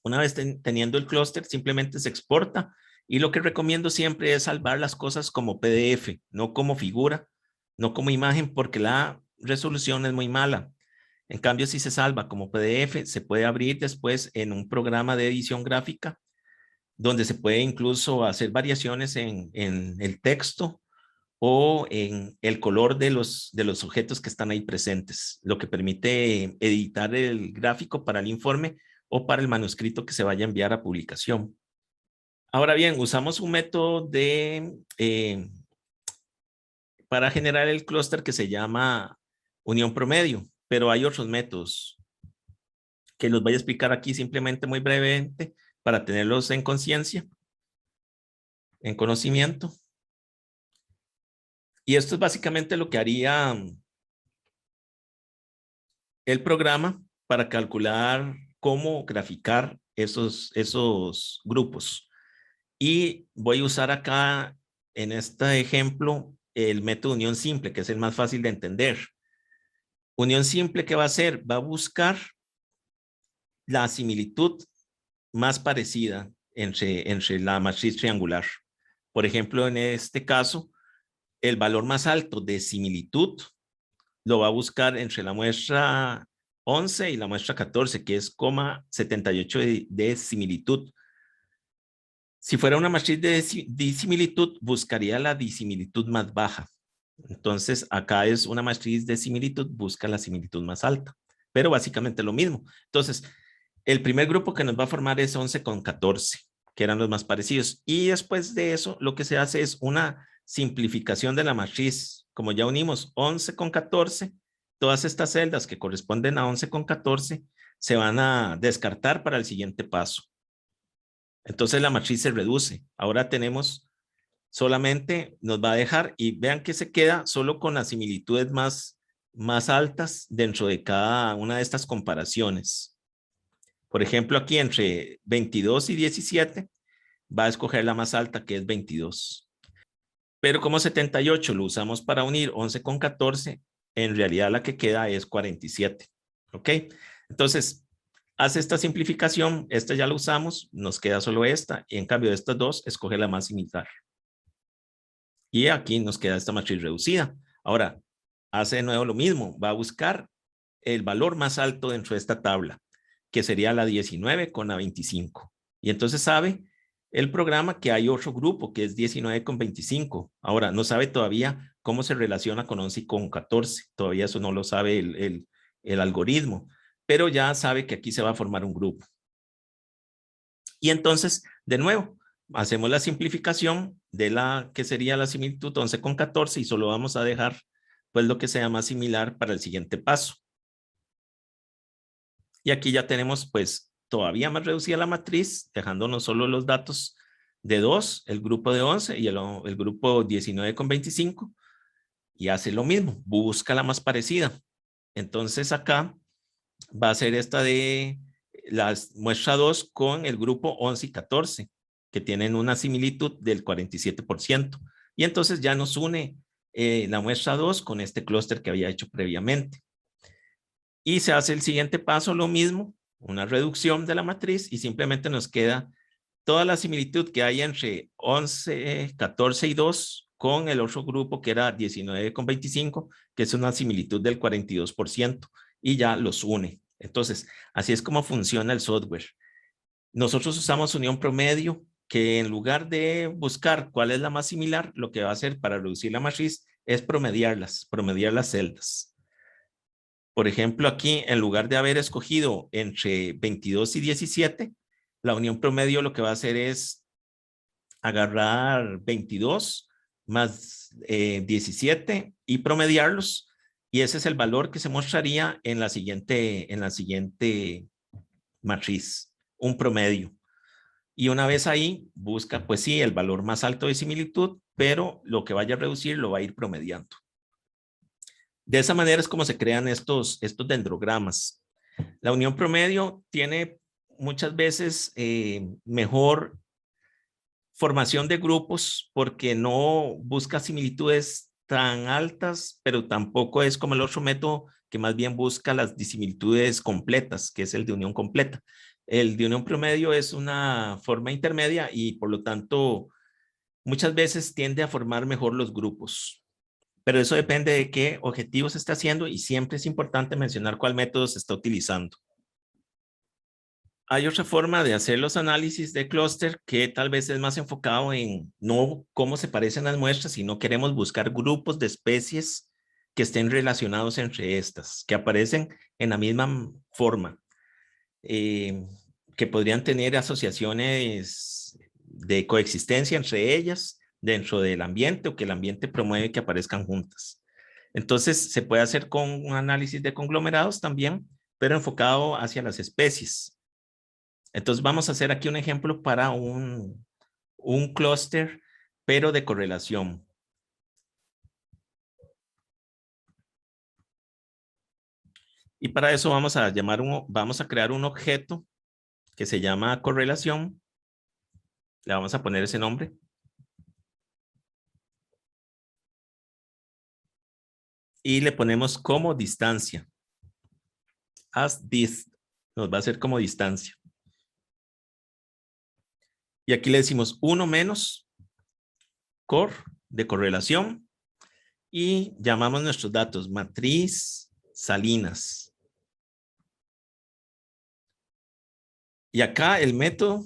Una vez teniendo el clúster, simplemente se exporta y lo que recomiendo siempre es salvar las cosas como PDF, no como figura, no como imagen, porque la resolución es muy mala. En cambio, si se salva como PDF, se puede abrir después en un programa de edición gráfica donde se puede incluso hacer variaciones en el texto o en el color de los objetos que están ahí presentes, lo que permite editar el gráfico para el informe o para el manuscrito que se vaya a enviar a publicación. Ahora bien, usamos un método para generar el clúster que se llama unión promedio, pero hay otros métodos que los voy a explicar aquí simplemente muy brevemente para tenerlos en conciencia, en conocimiento. Y esto es básicamente lo que haría el programa para calcular cómo graficar esos grupos. Y voy a usar acá en este ejemplo el método unión simple, que es el más fácil de entender. Unión simple, ¿qué va a hacer? Va a buscar la similitud más parecida entre la matriz triangular. Por ejemplo, en este caso, el valor más alto de similitud lo va a buscar entre la muestra 11 y la muestra 14, que es 0,78 de similitud. Si fuera una matriz de disimilitud, buscaría la disimilitud más baja. Entonces, acá es una matriz de similitud, busca la similitud más alta, pero básicamente lo mismo. Entonces, el primer grupo que nos va a formar es 11 con 14, que eran los más parecidos. Y después de eso, lo que se hace es una simplificación de la matriz. Como ya unimos 11 con 14, todas estas celdas que corresponden a 11 con 14 se van a descartar para el siguiente paso. Entonces la matriz se reduce. Ahora tenemos solamente, nos va a dejar, y vean que se queda solo con las similitudes más altas dentro de cada una de estas comparaciones. Por ejemplo, aquí entre 22 y 17 va a escoger la más alta, que es 22. Pero como 78 lo usamos para unir 11 con 14, en realidad la que queda es 47. ¿Ok? Entonces, hace esta simplificación, esta ya la usamos, nos queda solo esta, y en cambio de estas dos, escoge la más similar. Y aquí nos queda esta matriz reducida. Ahora, hace de nuevo lo mismo, va a buscar el valor más alto dentro de esta tabla, que sería la 19 con la 25. Y entonces sabe el programa que hay otro grupo que es 19 con 25. Ahora, no sabe todavía cómo se relaciona con 11 y con 14. Todavía eso no lo sabe el algoritmo, pero ya sabe que aquí se va a formar un grupo. Y entonces, de nuevo, hacemos la simplificación de la que sería la similitud 11 con 14 y solo vamos a dejar pues lo que sea más similar para el siguiente paso. Y aquí ya tenemos pues todavía más reducida la matriz, dejándonos solo los datos de 2, el grupo de 11 y el grupo 19 con 25. Y hace lo mismo, busca la más parecida. Entonces acá va a ser esta de la muestra 2 con el grupo 11 y 14, que tienen una similitud del 47%. Y entonces ya nos une la muestra 2 con este clúster que había hecho previamente. Y se hace el siguiente paso, lo mismo, una reducción de la matriz y simplemente nos queda toda la similitud que hay entre 11, 14 y 2 con el otro grupo que era 19 con 25, que es una similitud del 42% y ya los une. Entonces, así es como funciona el software. Nosotros usamos unión promedio, que en lugar de buscar cuál es la más similar, lo que va a hacer para reducir la matriz es promediar las celdas. Por ejemplo, aquí en lugar de haber escogido entre 22 y 17, la unión promedio lo que va a hacer es agarrar 22 más 17 y promediarlos. Y ese es el valor que se mostraría en la siguiente matriz, un promedio. Y una vez ahí, busca, pues sí, el valor más alto de similitud, pero lo que vaya a reducir lo va a ir promediando. De esa manera es como se crean estos dendrogramas. La unión promedio tiene muchas veces mejor formación de grupos porque no busca similitudes tan altas, pero tampoco es como el otro método que más bien busca las disimilitudes completas, que es el de unión completa. El de unión promedio es una forma intermedia y por lo tanto muchas veces tiende a formar mejor los grupos. Pero eso depende de qué objetivo se está haciendo y siempre es importante mencionar cuál método se está utilizando. Hay otra forma de hacer los análisis de clúster que tal vez es más enfocado en no cómo se parecen las muestras, sino queremos buscar grupos de especies que estén relacionados entre estas, que aparecen en la misma forma, que podrían tener asociaciones de coexistencia entre ellas dentro del ambiente o que el ambiente promueve que aparezcan juntas. Entonces, se puede hacer con un análisis de conglomerados también, pero enfocado hacia las especies. Entonces, vamos a hacer aquí un ejemplo para un clúster, pero de correlación. Y para eso vamos a crear un objeto que se llama correlación. Le vamos a poner ese nombre. Y le ponemos como distancia. As dist. Nos va a hacer como distancia. Y aquí le decimos 1 menos cor de correlación. Y llamamos nuestros datos matriz Salinas. Y acá el método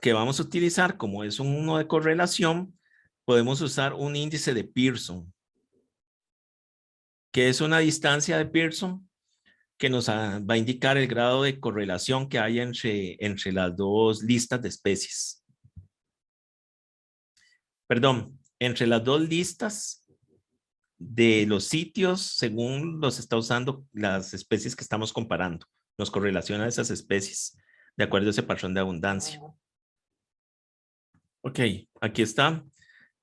que vamos a utilizar, como es uno de correlación, podemos usar un índice de Pearson, que es una distancia de Pearson que nos va a indicar el grado de correlación que hay entre las dos listas de especies. Perdón, entre las dos listas de los sitios según los está usando las especies que estamos comparando. Nos correlaciona esas especies de acuerdo a ese patrón de abundancia. Ok, aquí está.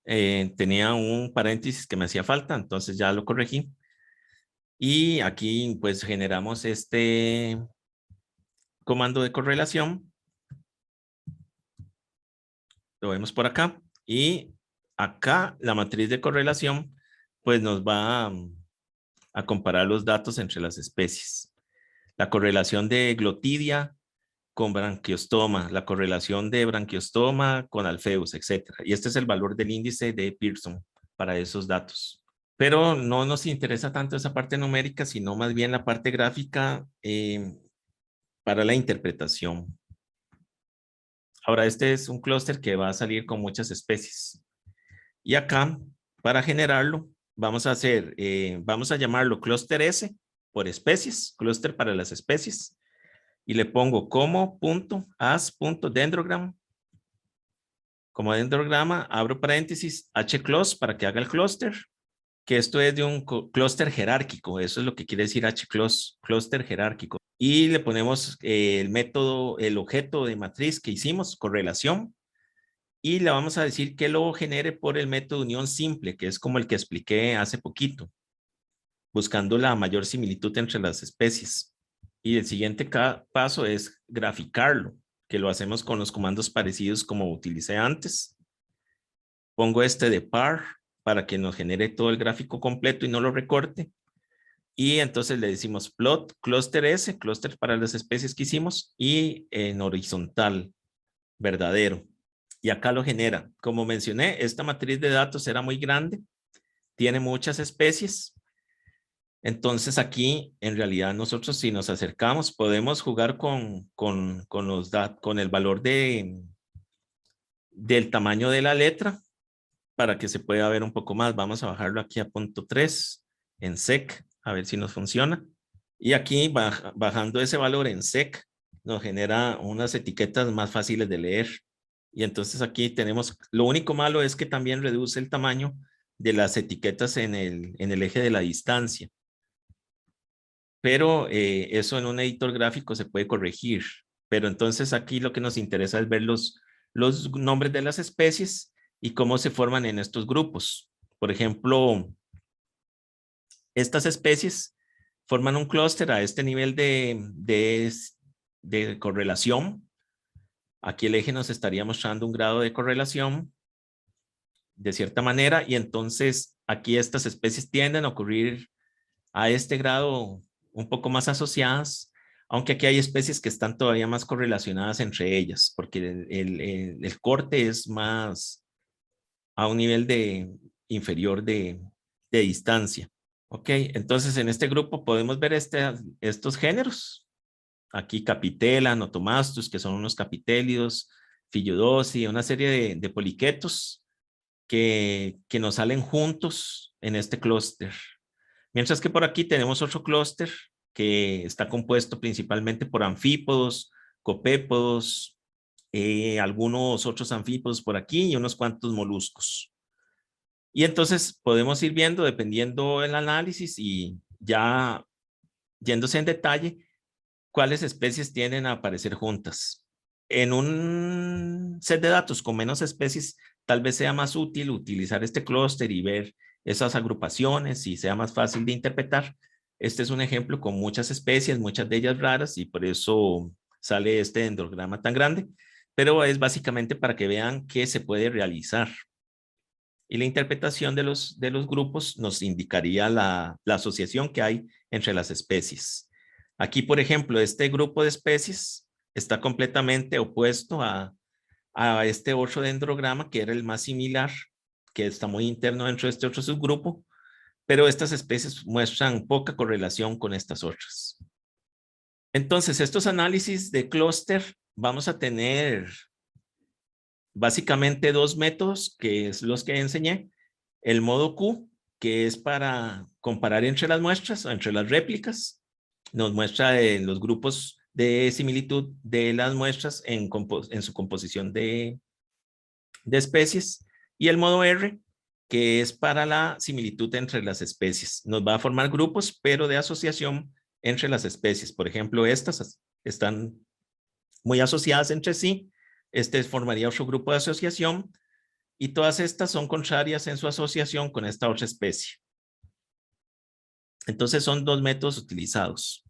Tenía un paréntesis que me hacía falta, entonces ya lo corregí. Y aquí pues generamos este comando de correlación. Lo vemos por acá. Y acá la matriz de correlación pues nos va a comparar los datos entre las especies. La correlación de glotidia con branquiostoma, la correlación de branquiostoma con alfeus, etc. Y este es el valor del índice de Pearson para esos datos. Pero no nos interesa tanto esa parte numérica, sino más bien la parte gráfica para la interpretación. Ahora, este es un clúster que va a salir con muchas especies. Y acá, para generarlo, vamos a hacer, vamos a llamarlo clúster S por especies, clúster para las especies. Y le pongo como.as.dendrogram. Como dendrograma, abro paréntesis, hclust para que haga el clúster, que esto es de un clúster jerárquico, eso es lo que quiere decir hclust, clúster jerárquico. Y le ponemos el método, el objeto de matriz que hicimos, correlación, y le vamos a decir que lo genere por el método unión simple, que es como el que expliqué hace poquito, buscando la mayor similitud entre las especies. Y el siguiente paso es graficarlo, que lo hacemos con los comandos parecidos como utilicé antes. Pongo este de par para que nos genere todo el gráfico completo y no lo recorte. Y entonces le decimos plot, clúster S, clúster para las especies que hicimos, y en horizontal, verdadero. Y acá lo genera. Como mencioné, esta matriz de datos era muy grande, tiene muchas especies. Entonces aquí, en realidad, nosotros si nos acercamos, podemos jugar con el valor del tamaño de la letra para que se pueda ver un poco más. Vamos a bajarlo aquí a 0.3 en sec, a ver si nos funciona. Y aquí bajando ese valor en sec, nos genera unas etiquetas más fáciles de leer. Y entonces aquí tenemos, lo único malo es que también reduce el tamaño de las etiquetas en el eje de la distancia. Pero eso en un editor gráfico se puede corregir. Pero entonces aquí lo que nos interesa es ver los nombres de las especies y cómo se forman en estos grupos. Por ejemplo, estas especies forman un clúster a este nivel de correlación. Aquí el eje nos estaría mostrando un grado de correlación de cierta manera y entonces aquí estas especies tienden a ocurrir a este grado un poco más asociadas, aunque aquí hay especies que están todavía más correlacionadas entre ellas, porque el corte es más a un nivel inferior de distancia. Ok, entonces en este grupo podemos ver estos géneros. Aquí Capitela, Notomastus, que son unos capitélidos, Fillodosi, una serie de poliquetos que nos salen juntos en este clúster. Mientras que por aquí tenemos otro clúster que está compuesto principalmente por anfípodos, copépodos, algunos otros anfípodos por aquí y unos cuantos moluscos. Y entonces podemos ir viendo, dependiendo del análisis y ya yéndose en detalle, cuáles especies tienden a aparecer juntas. En un set de datos con menos especies, tal vez sea más útil utilizar este clúster y ver esas agrupaciones y sea más fácil de interpretar. Este es un ejemplo con muchas especies, muchas de ellas raras y por eso sale este dendrograma tan grande, pero es básicamente para que vean qué se puede realizar. Y la interpretación de los grupos nos indicaría la asociación que hay entre las especies. Aquí, por ejemplo, este grupo de especies está completamente opuesto a este otro dendrograma que era el más similar, que está muy interno dentro de este otro subgrupo, pero estas especies muestran poca correlación con estas otras. Entonces, estos análisis de clúster vamos a tener básicamente dos métodos, que es los que enseñé. El modo Q, que es para comparar entre las muestras o entre las réplicas. Nos muestra en los grupos de similitud de las muestras en su composición de especies. Y el modo R, que es para la similitud entre las especies. Nos va a formar grupos, pero de asociación entre las especies. Por ejemplo, estas están muy asociadas entre sí. Este formaría otro grupo de asociación y todas estas son contrarias en su asociación con esta otra especie. Entonces son dos métodos utilizados.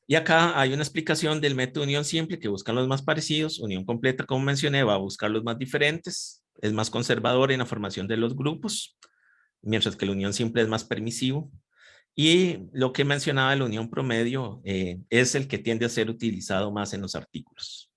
Y acá hay una explicación del método unión simple que busca los más parecidos. Unión completa, como mencioné, va a buscar los más diferentes. Es más conservador en la formación de los grupos, mientras que la unión simple es más permisivo. Y lo que mencionaba de la unión promedio es el que tiende a ser utilizado más en los artículos.